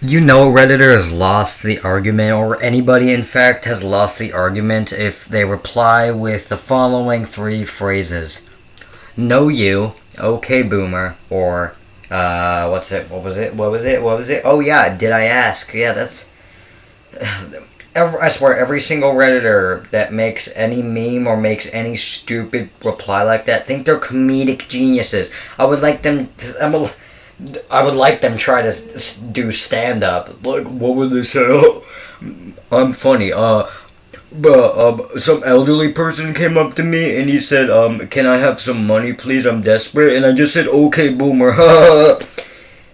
You know, Redditor has lost the argument, or anybody, in fact, has lost the argument if they reply with the following three phrases: "No, you," "Okay, boomer," or what's it? What was it? What was it? What was it? Oh yeah, did I ask? Yeah, that's. I swear, every single Redditor that makes any meme or makes any stupid reply like that think they're comedic geniuses. I would like them. I would like them try to do stand up. Like, what would they say? Oh, I'm funny. Some elderly person came up to me and he said, can I have some money, please? I'm desperate. And I just said, okay, boomer.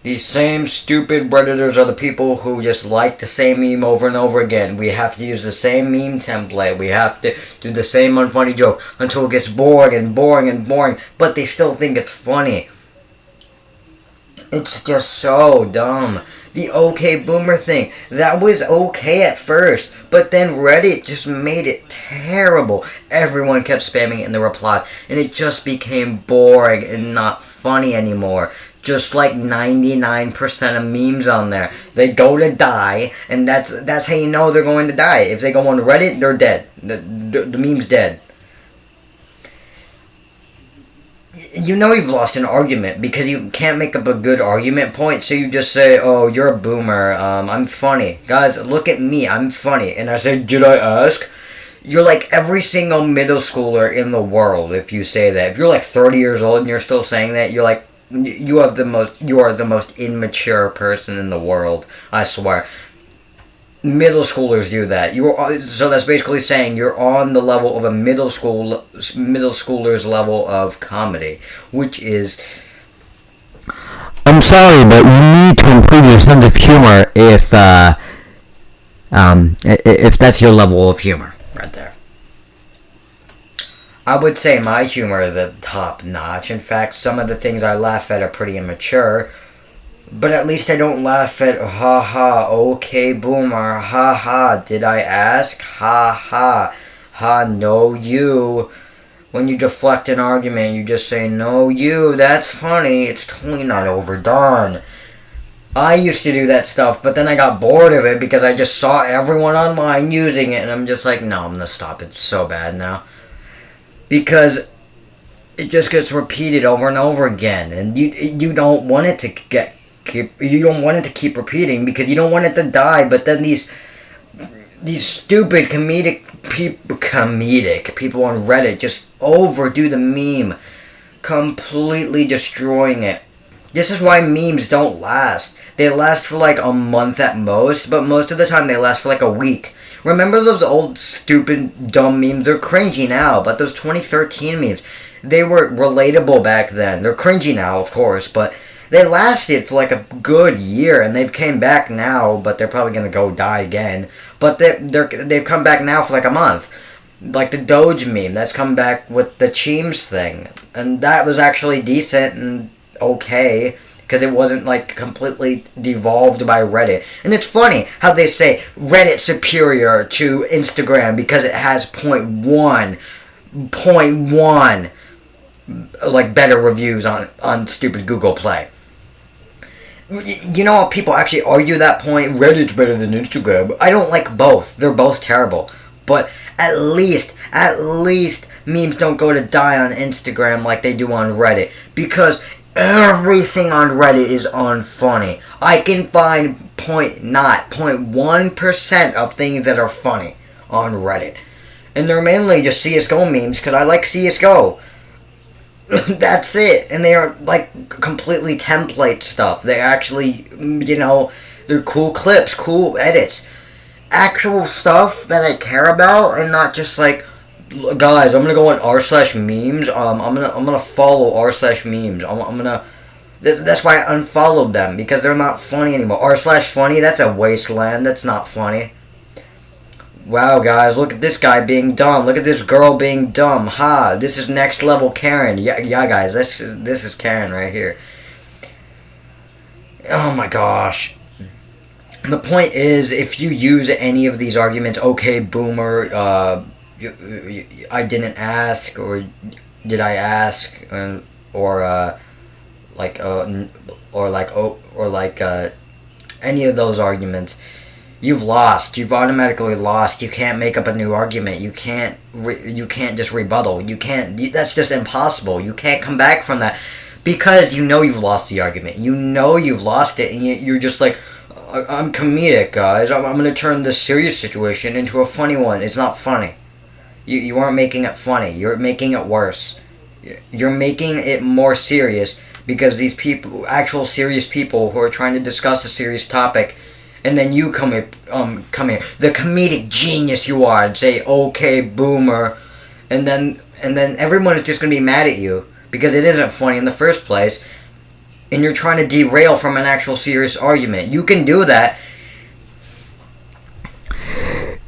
These same stupid Redditors are the people who just like the same meme over and over again. We have to use the same meme template. We have to do the same unfunny joke until it gets boring and boring and boring, but they still think it's funny. It's just so dumb. The okay boomer thing, that was okay at first, but then Reddit just made it terrible. Everyone kept spamming it in the replies, and it just became boring and not funny anymore. Just like 99% of memes on there. They go to die, and that's how you know they're going to die. If they go on Reddit, they're dead. The meme's dead. You know you've lost an argument because you can't make up a good argument point, so you just say, oh, you're a boomer, I'm funny. Guys, look at me, I'm funny. And I say, did I ask? You're like every single middle schooler in the world if you say that. If you're like 30 years old and you're still saying that, you are the most immature person in the world, I swear. Middle schoolers do that. So that's basically saying you're on the level of a middle schooler's level of comedy, which is. I'm sorry, but you need to improve your sense of humor if that's your level of humor right there. I would say my humor is at top notch. In fact, some of the things I laugh at are pretty immature. But at least I don't laugh at, ha ha, okay boomer, ha ha, did I ask? Ha ha, ha, no you. When you deflect an argument, you just say, no you, that's funny, it's totally not overdone. I used to do that stuff, but then I got bored of it because I just saw everyone online using it, and I'm just like, no, I'm gonna stop, it's so bad now. Because it just gets repeated over and over again, and you don't want it to keep repeating because you don't want it to die. But then these stupid comedic people on Reddit just overdo the meme, completely destroying it. This is why memes don't last. They last for like a month at most, but most of the time they last for like a week. Remember those old stupid dumb memes? They're cringy now, but those 2013 memes, they were relatable back then. They're cringy now, of course, but they lasted for like a good year, and they've came back now, but they're probably gonna go die again. But they've come back now for like a month, like the Doge meme that's come back with the Cheems thing, and that was actually decent and okay because it wasn't like completely devolved by Reddit. And it's funny how they say Reddit superior to Instagram because it has point one like better reviews on stupid Google Play. You know how people actually argue that point? Reddit's better than Instagram. I don't like both. They're both terrible. But at least memes don't go to die on Instagram like they do on Reddit. Because everything on Reddit is unfunny. I can find 0.1% of things that are funny on Reddit. And they're mainly just CSGO memes because I like CSGO. That's it. And they are like completely template stuff. They actually, they're cool clips, cool edits, actual stuff that I care about, and not just like, guys, I'm gonna go on r/memes. I'm gonna follow r/memes. That's why I unfollowed them, because they're not funny anymore. r/funny, that's a wasteland. That's not funny. Wow, guys, look at this guy being dumb. Look at this girl being dumb. Ha, this is next level Karen. Yeah, guys, this is Karen right here. Oh my gosh. The point is, if you use any of these arguments, okay, boomer, I didn't ask, or did I ask, any of those arguments, you've lost. You've automatically lost. You can't make up a new argument. You can't just rebuttal. You can't. That's just impossible. You can't come back from that because you know you've lost the argument. You know you've lost it, and you're just like, I'm comedic, guys. I'm going to turn this serious situation into a funny one. It's not funny. You aren't making it funny. You're making it worse. You're making it more serious because these people, actual serious people who are trying to discuss a serious topic, and then you come here, the comedic genius you are, and say, "Okay, boomer," and then everyone is just gonna be mad at you because it isn't funny in the first place, and you're trying to derail from an actual serious argument. You can do that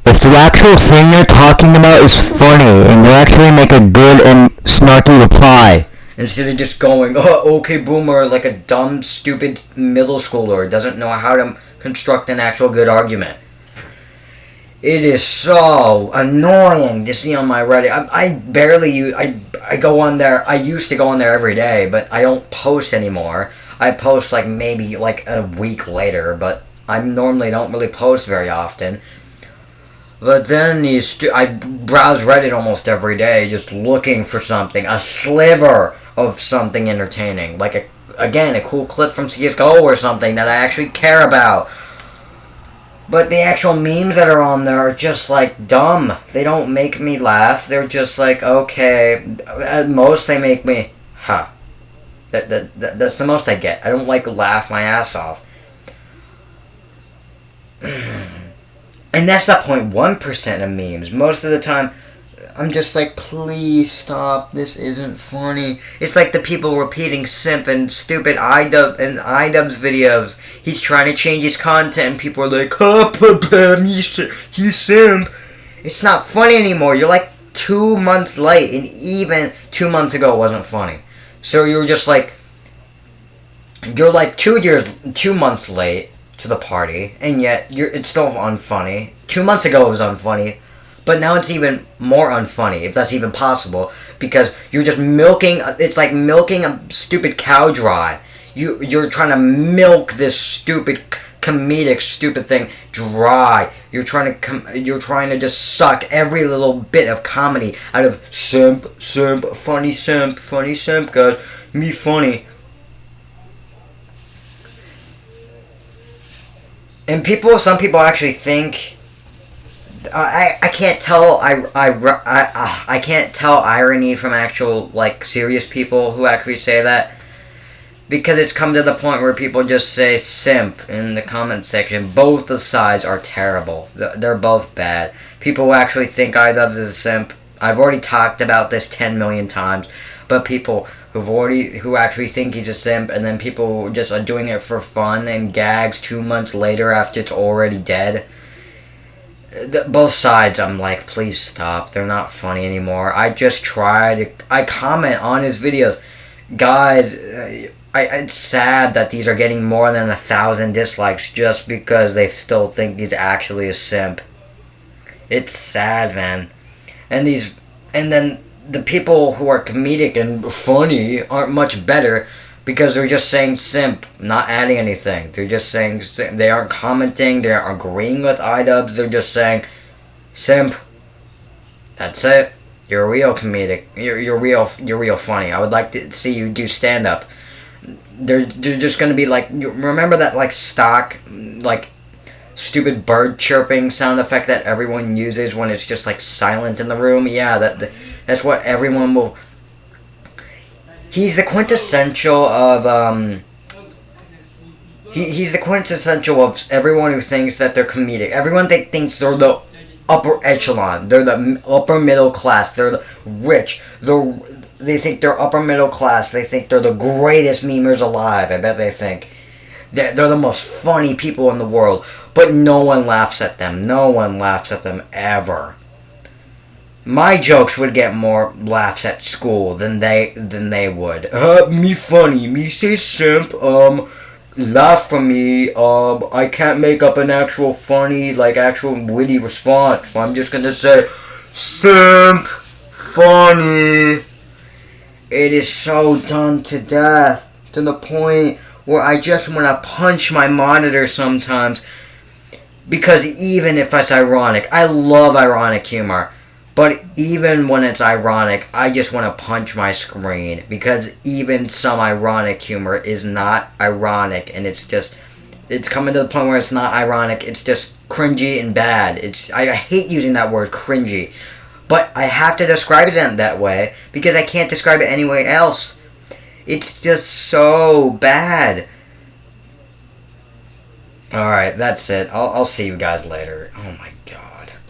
if the actual thing you're talking about is funny, and you actually make a good and snarky reply. Instead of just going, "Oh, okay, boomer," like a dumb, stupid middle schooler doesn't know how to construct an actual good argument. It is so annoying to see on my Reddit. I barely use. I go on there. I used to go on there every day, but I don't post anymore. I post like maybe like a week later, but I normally don't really post very often. But then I browse Reddit almost every day, just looking for something, a sliver of something entertaining, like a cool clip from CS:GO or something that I actually care about. But the actual memes that are on there are just like dumb. They don't make me laugh. They're just like, okay. At most, they make me, huh. That's the most I get. I don't like laugh my ass off. And that's the 0.1% of memes. Most of the time, I'm just like, please stop. This isn't funny. It's like the people repeating simp and stupid iDubbbz videos. He's trying to change his content, and people are like, he's simp. It's not funny anymore. You're like 2 months late, and even 2 months ago it wasn't funny. So you're just like, you're like 2 months late to the party, and yet it's still unfunny. 2 months ago it was unfunny, but now it's even more unfunny, if that's even possible, because you're just milking. It's like milking a stupid cow dry. You're trying to milk this stupid comedic stupid thing dry. You're trying to just suck every little bit of comedy out of simp, funny simp, guys, me funny. And some people actually think. I can't tell. I can't tell irony from actual like serious people who actually say that, because it's come to the point where people just say simp in the comment section. Both the sides are terrible. They're both bad. People who actually think iDubbbz is a simp. I've already talked about this 10 million times, but people who actually think he's a simp, and then people just are doing it for fun and gags 2 months later after it's already dead. Both sides, I'm like, please stop. They're not funny anymore. I comment on his videos. Guys, it's sad that these are getting more than 1,000 dislikes just because they still think he's actually a simp. It's sad, man. And then the people who are comedic and funny aren't much better because they're just saying simp, not adding anything. They're just saying simp. They aren't commenting. They aren't agreeing with iDubbbz. They're just saying simp. That's it. You're real comedic. You're real funny. I would like to see you do stand up. They're just gonna be like, remember that like stock like stupid bird chirping sound effect that everyone uses when it's just like silent in the room? Yeah, that's what everyone will. He's the quintessential of He's the quintessential of everyone who thinks that they're comedic. Everyone thinks they're the upper echelon. They're the upper middle class. They're the rich. They think they're upper middle class. They think they're the greatest memers alive. I bet they think they're the most funny people in the world. But no one laughs at them. No one laughs at them ever. My jokes would get more laughs at school than they would. Me funny. Me say simp. Laugh for me. I can't make up an actual funny, like actual witty response. So I'm just gonna say simp. Funny. It is so done to death, to the point where I just want to punch my monitor sometimes. Because even if it's ironic, I love ironic humor. But even when it's ironic, I just want to punch my screen. Because even some ironic humor is not ironic. And it's coming to the point where it's not ironic. It's just cringy and bad. I hate using that word, cringy. But I have to describe it in that way. Because I can't describe it any way else. It's just so bad. Alright, that's it. I'll see you guys later. Oh my god.